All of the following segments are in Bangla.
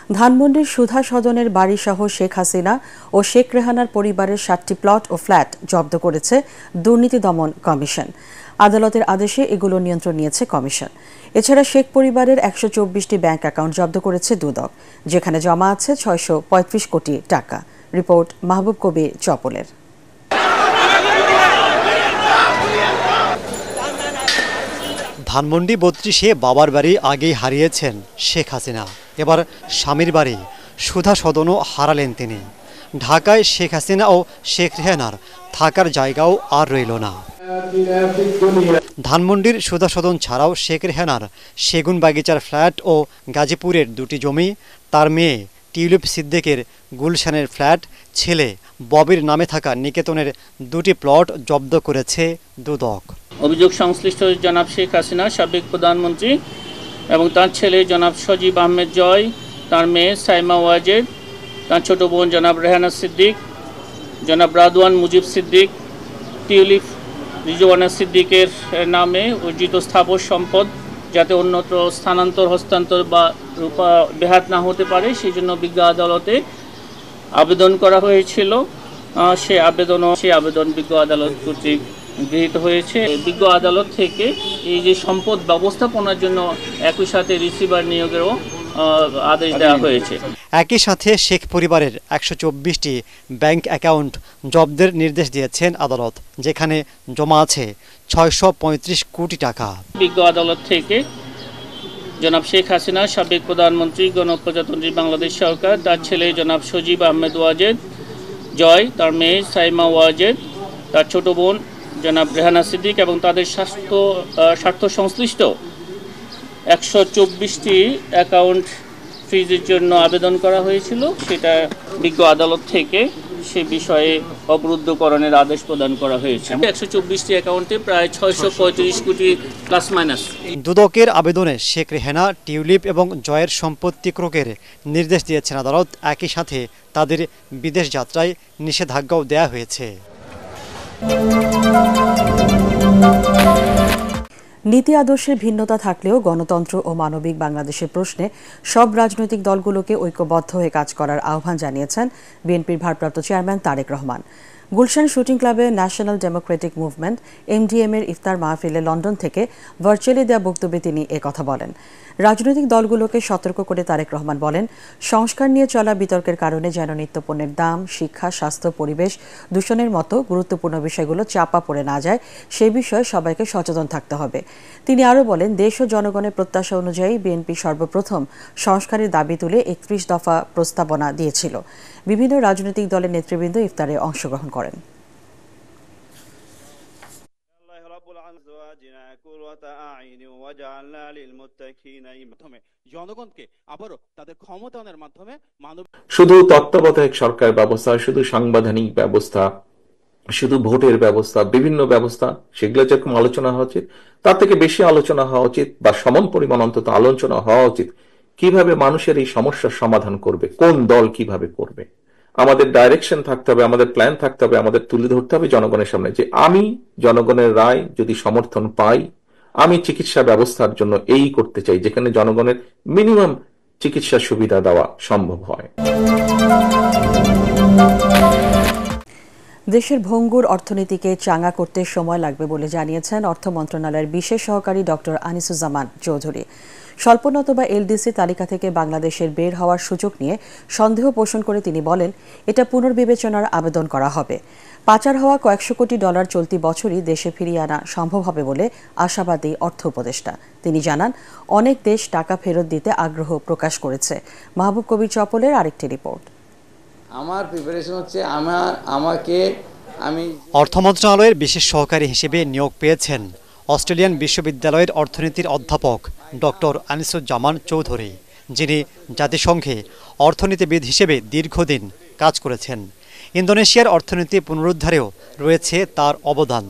ধানমন্ডির সুধা সদনের বাড়িসহ শেখ হাসিনা ও শেখ রেহানার পরিবারের ৭টি প্লট ও ফ্ল্যাট জব্দ করেছে দুর্নীতি দমন কমিশন। আদালতের আদেশে এগুলো নিয়ন্ত্রণ নিয়েছে কমিশন। এছাড়া শেখ পরিবারের ১২৪টি ব্যাংক অ্যাকাউন্ট জব্দ করেছে দুদক, যেখানে জমা আছে ৬৩৫ কোটি টাকা। রিপোর্ট মাহবুব কবির চপলের। ধানমন্ডি ৩২-এ বাবার বাড়ি আগেই হারিয়েছেন শেখ হাসিনা, এবার স্বামীর বাড়ি সুধা সদনও হারালেন তিনি। ঢাকায় শেখ হাসিনা ও শেখ রেহানার থাকার জায়গাও আর রইল না। ধানমন্ডির সুধা সদন ছাড়াও শেখ রেহানার সেগুন বাগিচার ফ্ল্যাট ও গাজীপুরের ২টি জমি, তার মেয়ে টিউলিপ সিদ্দিকের গুলশানের ফ্ল্যাট, ছেলে ববির নামে থাকা নিকেতনের ২টি প্লট জব্দ করেছে দুদক। অভিযোগ সংশ্লিষ্ট জনাব শেখ হাসিনা, সাবেক প্রধানমন্ত্রী, এবং তার ছেলে জনাব সজীব আহমেদ জয়, তার মেয়ে সাইমা ওয়াজেদ, তার ছোট বোন জনাব রেহানা সিদ্দিক, জনাব রাদওয়ান মুজিব সিদ্দিক, টিউলিপ রিজওয়ানা সিদ্দিকের নামে অর্জিত স্থাবর সম্পদ যাতে অন্যত্র স্থানান্তর, হস্তান্তর বা ব্যাহত না হতে পারে, সেই জন্য বিজ্ঞ আদালতে আবেদন করা হয়েছিল। সেই আবেদন বিজ্ঞ আদালত কর্তৃক গৃহীত হয়েছে। বিজ্ঞ আদালত থেকে এই যে সম্পদ ব্যবস্থাপনার জন্য একই সাথে রিসিভার নিয়োগেরও আদেশ দেওয়া হয়েছে। একই সাথে শেখ পরিবারের ১২৪টি ব্যাংক অ্যাকাউন্ট জব্দের নির্দেশ দিয়েছেন আদালত, যেখানে জমা আছে ৬৩৫ কোটি টাকা। বিজ্ঞ আদালত থেকে জনাব শেখ হাসিনা, সাবেক প্রধানমন্ত্রী, গণপ্রজাতন্ত্রী বাংলাদেশ সরকার, তার ছেলে জনাব সজীব আহমেদ ওয়াজেদ জয়, তার মেয়ে সাইমা ওয়াজেদ, তার ছোট বোন জনাব রেহানা সিদ্দিক এবং তাদের স্বার্থ সংশ্লিষ্ট ১২৪টি অ্যাকাউন্ট ফ্রিজের জন্য আবেদন করা হয়েছিল। সেটা বিজ্ঞ আদালত থেকে সে বিষয়ে অবরুদ্ধকরণের আদেশ প্রদান করা হয়েছে। ১২৪টি অ্যাকাউন্টে প্রায় ৬৩৫ কোটি প্লাস মাইনাস। দুদকের আবেদনে শেখ রেহানা, টিউলিপ এবং জয়ের সম্পত্তি ক্রয়ের নির্দেশ দিয়েছেন আদালত। একই সাথে তাদের বিদেশ যাত্রায় নিষেধাজ্ঞাও দেয়া হয়েছে। নীতি আদর্শের ভিন্নতা থাকলেও গণতন্ত্র ও মানবিক বাংলাদেশের প্রশ্নে সব রাজনৈতিক দলগুলোকে ঐক্যবদ্ধ হয়ে কাজ করার আহ্বান জানিয়েছেন বিএনপির ভারপ্রাপ্ত চেয়ারম্যান তারেক রহমান। গুলশান শুটিং ক্লাবে ন্যাশনাল ডেমোক্রেটিক মুভমেন্ট এমডিএম এর ইফতার মাহফিলে লন্ডন থেকে ভার্চুয়ালি দেওয়া বক্তব্যে তিনি একথা বলেন। রাজনৈতিক দলগুলোকে সতর্ক করে তারেক রহমান বলেন, সংস্কার নিয়ে চলা বিতর্কের কারণে যেন নিত্যপণ্যের দাম, শিক্ষা, স্বাস্থ্য, পরিবেশ দূষণের মতো গুরুত্বপূর্ণ বিষয়গুলো চাপা পড়ে না যায়, সে বিষয়ে সবাইকে সচেতন থাকতে হবে। তিনি আরও বলেন, দেশ ও জনগণের প্রত্যাশা অনুযায়ী বিএনপি সর্বপ্রথম সংস্কারের দাবি তুলে ৩১ দফা প্রস্তাবনা দিয়েছিল। বিভিন্ন রাজনৈতিক দলের নেতৃবৃন্দ ইফতারে অংশগ্রহণ করেন। শুধু তত্ত্বাবধায়ক সরকার ব্যবস্থা, শুধু সাংবিধানিক ব্যবস্থা, শুধু ভোটের ব্যবস্থা, বিভিন্ন ব্যবস্থা, সেগুলো যেরকম আলোচনা হওয়া উচিত, তার থেকে বেশি আলোচনা হওয়া উচিত বা সমান পরিমাণ অন্তত আলোচনা হওয়া উচিত কিভাবে মানুষের এই সমস্যার সমাধান করবে, কোন দল কিভাবে করবে। আমাদের ডাইরেকশন থাকতে হবে, আমাদের প্ল্যান থাকতে হবে, আমাদের তুলে ধরতে হবে জনগণের সামনে যে আমি জনগণের রায় যদি সমর্থন পাই, আমি চিকিৎসা ব্যবস্থার জন্য এই করতে চাই যেখানে জনগণের মিনিমাম চিকিৎসা সুবিধা দেওয়া সম্ভব হয়। দেশের ভঙ্গুর অর্থনীতিকে চাঙ্গা করতে সময় লাগবে বলে জানিয়েছেন অর্থ মন্ত্রণালয়ের বিশেষ সহকারী ডক্টর আনিসুজ্জামান চৌধুরী। স্বল্পোন্নত বা এলডিসি তালিকা থেকে বাংলাদেশের বের হওয়ার সুযোগ নিয়ে সন্দেহ পোষণ করে তিনি বলেন, এটা পুনর্বিবেচনার আবেদন করা হবে। পাচার হওয়া কয়েকশো কোটি ডলার চলতি বছরই দেশে ফিরিয়ে আনা সম্ভব হবে বলে আশাবাদী অর্থ উপদেষ্টা। তিনি জানান, অনেক দেশ টাকা ফেরত দিতে আগ্রহ প্রকাশ করেছে। মাহবুব কবির চপলের আরেকটি রিপোর্ট। আমার প্রিপারেশন হচ্ছে আমি অর্থ মন্ত্রণালয়ের বিশেষ সহকারী হিসেবে নিয়োগ পেয়েছেন অস্ট্রেলিয়ান বিশ্ববিদ্যালয়ের অর্থনীতির অধ্যাপক ডক্টর আনিসুজ্জামান চৌধুরী, যিনি জাতিসংঘে অর্থনীতিবিদ হিসেবে দীর্ঘদিন কাজ করেছেন। ইন্দোনেশিয়ার অর্থনীতি পুনরুদ্ধারেও রয়েছে তার অবদান।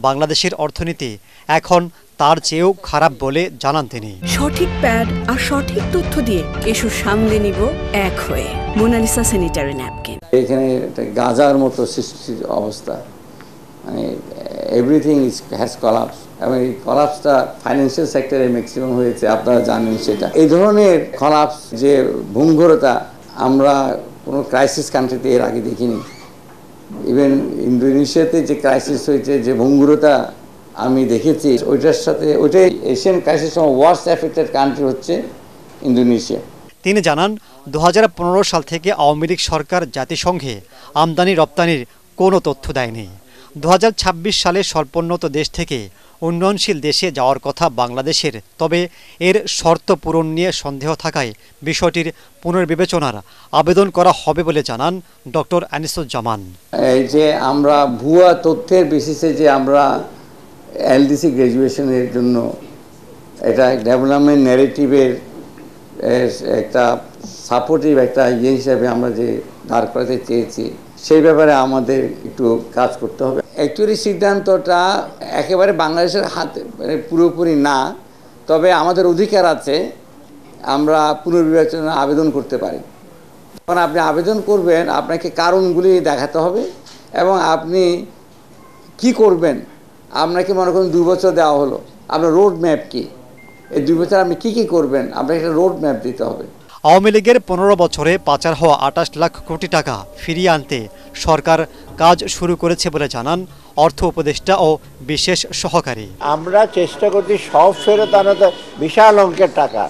বাংলাদেশের অর্থনীতি এখন তার চেয়েও খারাপ বলে জানান তিনি। সঠিক প্যাড আর সঠিক তথ্য দিয়ে কেশু সামলে নিব এক হয়ে। Monalisa sanitary napkin. এখানে গাজার মতো সৃষ্টির অবস্থা, মানে এভরিথিং হ্যাজ কলাপস এবং এই কলাপসটা ফাইন্যান্সিয়াল সেক্টরে ম্যাক্সিমাম হয়েছে, আপনারা জানেন সেটা। এই ধরনের কলাপস, যে ভঙ্গুরতা, আমরা কোনো ক্রাইসিস কান্ট্রিতে এর আগে দেখিনি। ইভেন ইন্দোনেশিয়াতে যে ক্রাইসিস হয়েছে, যে ভঙ্গুরতা আমি দেখেছি, ওইটাই Asian crisis worst affected country হচ্ছে ইন্দোনেশিয়া। তিনি জানান 2015 সাল থেকে আওয়ামী লীগ সরকার জাতিসংঘে আমদানি রপ্তানির কোনো তথ্য দেয়নি। 2026 সালে স্বল্পোন্নত দেশ থেকে উন্নয়নশীল দেশে যাওয়ার কথা বাংলাদেশের, তবে এর শর্ত পূরণ নিয়ে সন্দেহ থাকায় বিষয়টির পুনর্বিবেচনার আবেদন করা হবে বলে জানান ডক্টর আনিসুজ্জামান। এই যে আমরা ভুয়া তথ্যের বেসিসে যে আমরা এলডিসি গ্র্যাজুয়েশনের জন্য এটা ডেভেলপমেন্ট ন্যারেটিভের একটা সাপোর্টিভ একটা হিসেবে আমরা যে দাঁড় করাতে চেয়েছি, সেই ব্যাপারে আমাদের একটু কাজ করতে হবে। অ্যাকচুয়ালি সিদ্ধান্তটা একেবারে বাংলাদেশের হাতে পুরোপুরি না, তবে আমাদের অধিকার আছে, আমরা পুনর্বিবেচনা আবেদন করতে পারি। যখন আপনি আবেদন করবেন, আপনাকে কারণগুলি দেখাতে হবে এবং আপনি কি করবেন। আপনাকে মনে করুন 2 বছর দেওয়া হলো, আপনার রোড ম্যাপ কি, এই 2 বছর আপনি কি করবেন, আপনাকে একটা রোড ম্যাপ দিতে হবে। আওয়ামী লীগের 15 বছরে পাচার হওয়া 28 লাখ কোটি টাকা ফিরিয়ে আনতে সরকার কাজ শুরু করেছে বলে জানান অর্থ উপদেষ্টা ও বিশেষ সহকারী। আমরা চেষ্টা করছি সব ফেরত আনাতে, বিশাল অঙ্কের টাকা,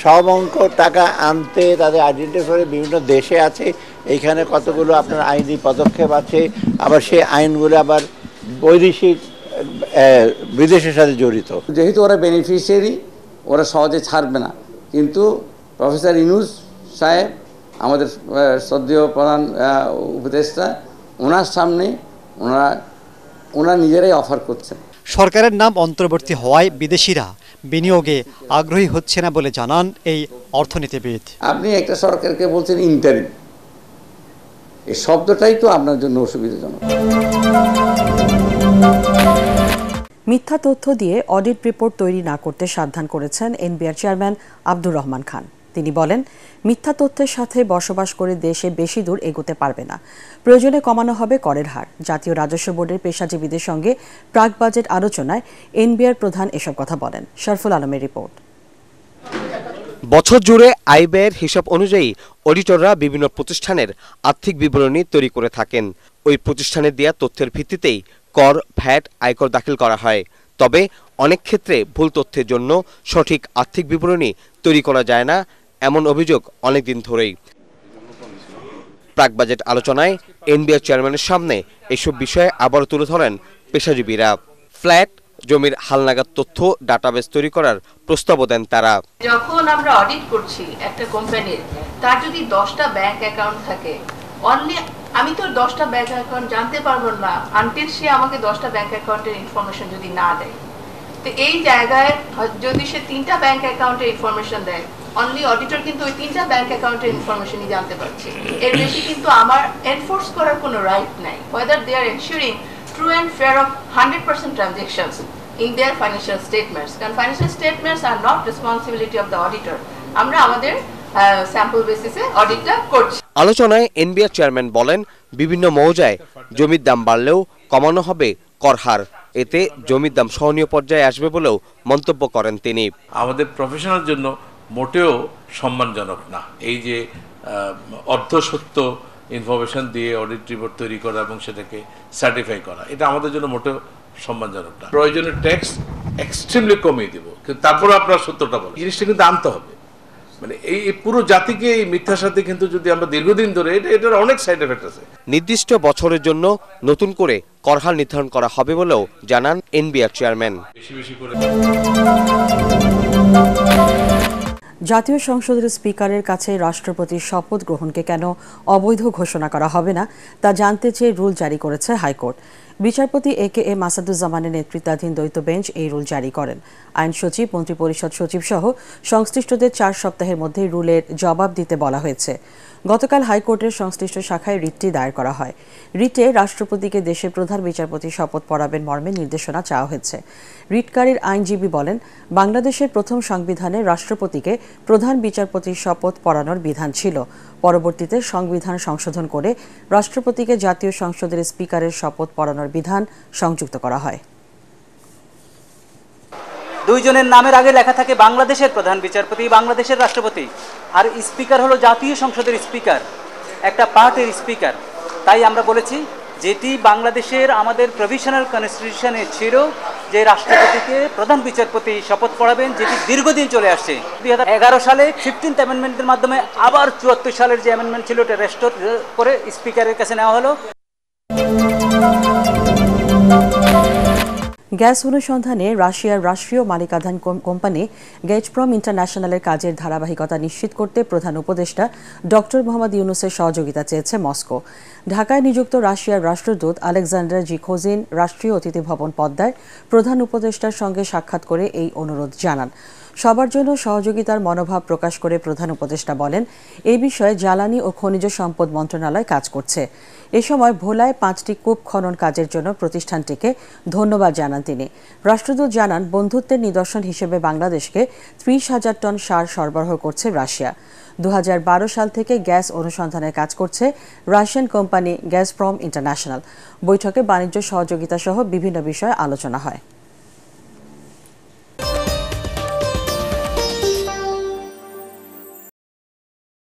সব অঙ্ক টাকা আনতে তাদের আইডেন্টিফাই বিভিন্ন দেশে আছে, এইখানে কতগুলো আপনার আইনি পদক্ষেপ আছে, আবার সেই আইনগুলো আবার বৈদেশিক বিদেশের সাথে জড়িত। যেহেতু ওরা বেনিফিশিয়ারি, ওরা সহজে ছাড়বে না, কিন্তু প্রফেসর ইউনূস সাহেব, আমাদের শ্রদ্ধেয় প্রধান উপদেষ্টা, ওনার সামনে ওনারা নিজেরাই অফার করছেন। সরকারের নাম অন্তর্বর্তী হওয়ায় বিদেশিরা বিনিয়োগে আগ্রহী হচ্ছে না বলে জানান এই অর্থনীতিবিদ। আপনি একটা সরকারকে বলছেন ইন্টারিম, এই শব্দটাই তো আপনার জন্য অসুবিধাজনক। মিথ্যা তথ্য দিয়ে অডিট রিপোর্ট তৈরি না করতে সাবধান করেছেন এনবিআর চেয়ারম্যান আব্দুর রহমান খান। তিনি বলেন, মিথ্যা তথ্যের সাথে বসবাস করে দেশে বেশি দূর এগোতে পারবে না। প্রয়োজনে কমানো হবে করের হার। জাতীয় রাজস্ব বোর্ডের পেশাজীবীদের সঙ্গে প্রাক বাজেট আলোচনায় এনবিআর প্রধান এসব কথা বলেন। শরফুল আলমের রিপোর্ট। বছর জুড়ে আয় ব্যয়ের হিসাব অনুযায়ী অডিটররা বিভিন্ন প্রতিষ্ঠানের আর্থিক বিবরণী তৈরি করে থাকেন। ওই প্রতিষ্ঠানের দেয়া তথ্যের ভিত্তিতেই কর, ভ্যাট, আয়কর দাখিল করা হয়। তবে অনেক ক্ষেত্রে ভুল তথ্যের জন্য সঠিক আর্থিক বিবরণী তৈরি করা যায় না, এমন অভিযোগ অনেকদিন ধরেই। প্রাক বাজেট আলোচনায় এনবিআর চেয়ারম্যানের সামনে এসব বিষয়ে আবারও তুলে ধরেন পেশাজীবীরা। ফ্ল্যাট, জমির হালনাগাদ তথ্য ডাটাবেস তৈরি করার প্রস্তাবও দেন তারা। যখন আমরা অডিট করছি একটা কোম্পানির, তার যদি 10টা ব্যাংক অ্যাকাউন্ট থাকে, অনলি আমি তো 10টা ব্যাংক অ্যাকাউন্ট জানতে পারবো না আনটিল সে আমাকে 10টা ব্যাংক অ্যাকাউন্টের ইনফরমেশন যদি না দেয়। তো এই জায়গায় যদি সে 3টা ব্যাংক অ্যাকাউন্টের ইনফরমেশন দেয়, অনলি অডিটর কিন্তু ওই 3টা ব্যাংক অ্যাকাউন্টের ইনফরমেশনই জানতে পারছে। এর বেশি কিন্তু আমার এনফোর্স করার কোনো রাইট নাই, whether they are ensuring true and fair of 100% transactions in their financial statements. Because financial statements are not responsibility of the auditor. আমরা আমাদের স্যাম্পল বেসিসে অডিটটা করছি। আলোচনায় এনবিআর চেয়ারম্যান বলেন, বিভিন্ন মৌজায় জমির দাম বাড়লেও কমানো হবে কর হার। এতে জমির দাম সহনীয় পর্যায়ে আসবে বলেও মন্তব্য করেন তিনি। আমাদের প্রফেশনাল জন্য মোটেও সম্মানজনক না এই যে অর্ধসত্য ইনফরমেশন দিয়ে অডিট রিপোর্ট তৈরি করা এবং সেটাকে সার্টিফাই করা, এটা আমাদের জন্য মোটেও সম্মানজনক না। প্রয়োজনীয় ট্যাক্স এক্সট্রিমলি কমিয়ে দিব, কিন্তু তারপরে আপনার সত্যটা বলেন, জিনিসটা কিন্তু আনতে হবে। মানে এই পুরো জাতিকে এই মিথ্যার সাথে কিন্তু যদি আমরা দীর্ঘদিন ধরে, এটার অনেক সাইড এফেক্ট আছে। নির্দিষ্ট বছরের জন্য নতুন করে কর হার নির্ধারণ করা হবে বলেও জানান এনবিআর চেয়ারম্যান। জাতীয় সংসদের স্পিকারের কাছে রাষ্ট্রপতির শপথ গ্রহণকে কেন অবৈধ ঘোষণা করা হবে না তা জানতে চেয়ে রুল জারি করেছে হাইকোর্ট। বিচারপতি এ.কে.এম. আসাদুজ্জামানের নেতৃত্বাধীন দ্বৈত বেঞ্চ এই রুল জারি করেন। আইন সচিব, মন্ত্রিপরিষদ সচিব সহ সংশ্লিষ্টদের 4 সপ্তাহের মধ্যে রুলের জবাব দিতে বলা হয়েছে। গতকাল হাইকোর্টের সংশ্লিষ্ট শাখায় রিটটি দায়ের করা হয়। রিটে রাষ্ট্রপতিকে দেশের প্রধান বিচারপতি শপথ পড়াবেন মর্মে নির্দেশনা চাওয়া হয়েছে। রিটকারীর আইনজীবী বলেন, বাংলাদেশের প্রথম সংবিধানে রাষ্ট্রপতিকে প্রধান বিচারপতির শপথ পড়ানোর বিধান ছিল। পরবর্তীতে সংবিধান সংশোধন করে রাষ্ট্রপতিকে জাতীয় সংসদের স্পিকারের শপথ পড়ানোর বিধান সংযুক্ত করা হয়। দুইজনের নামের আগে লেখা থাকে বাংলাদেশের প্রধান বিচারপতি, বাংলাদেশের রাষ্ট্রপতি, আর স্পিকার হলো জাতীয় সংসদের স্পিকার, একটা পার্টির স্পিকার। তাই আমরা বলেছি যেটি বাংলাদেশের আমাদের প্রভিশনাল কনস্টিটিউশনে ছিল যে রাষ্ট্রপতিকে প্রধান বিচারপতি শপথ পড়াবেন, যেটি দীর্ঘদিন চলে আসছে। 2011 সালে 15th অ্যামেন্ডমেন্টের মাধ্যমে আবার 74 সালের যে অ্যামেন্ডমেন্ট ছিল ওটা রেস্টোর করে স্পিকারের কাছে নেওয়া হলো। গ্যাস অনুসন্ধানে রাশিয়ার রাষ্ট্রীয় মালিকানাধীন কোম্পানি গেজপ্রম ইন্টারন্যাশনালের কাজের ধারাবাহিকতা নিশ্চিত করতে প্রধান উপদেষ্টা ডক্টর মোহাম্মদ ইউনূসের সহযোগিতা চেয়েছে মস্কো। ঢাকায় নিযুক্ত রাশিয়ার রাষ্ট্রদূত আলেকজান্ডার জিখোজিন রাষ্ট্রীয় অতিথি ভবন পদ্মায় প্রধান উপদেষ্টার সঙ্গে সাক্ষাৎ করে এই অনুরোধ জানান। সবার জন্য সহযোগিতার মনোভাব প্রকাশ করে প্রধান উপদেষ্টা বলেন, এই বিষয়ে জ্বালানি ও খনিজ সম্পদ মন্ত্রণালয় কাজ করছে। এ সময় ভোলায় 5টি কূপ খনন কাজের জন্য প্রতিষ্ঠানটিকে ধন্যবাদ জানান তিনি। রাষ্ট্রদূত জানান, বন্ধুত্বের নিদর্শন হিসেবে বাংলাদেশকে 30,000 টন সার সরবরাহ করছে রাশিয়া। 2012 সাল থেকে গ্যাস অনুসন্ধানের কাজ করছে রাশিয়ান কোম্পানি গ্যাজপ্রম ইন্টারন্যাশনাল। বৈঠকে বাণিজ্য সহযোগিতা সহ বিভিন্ন বিষয়ে আলোচনা হয়।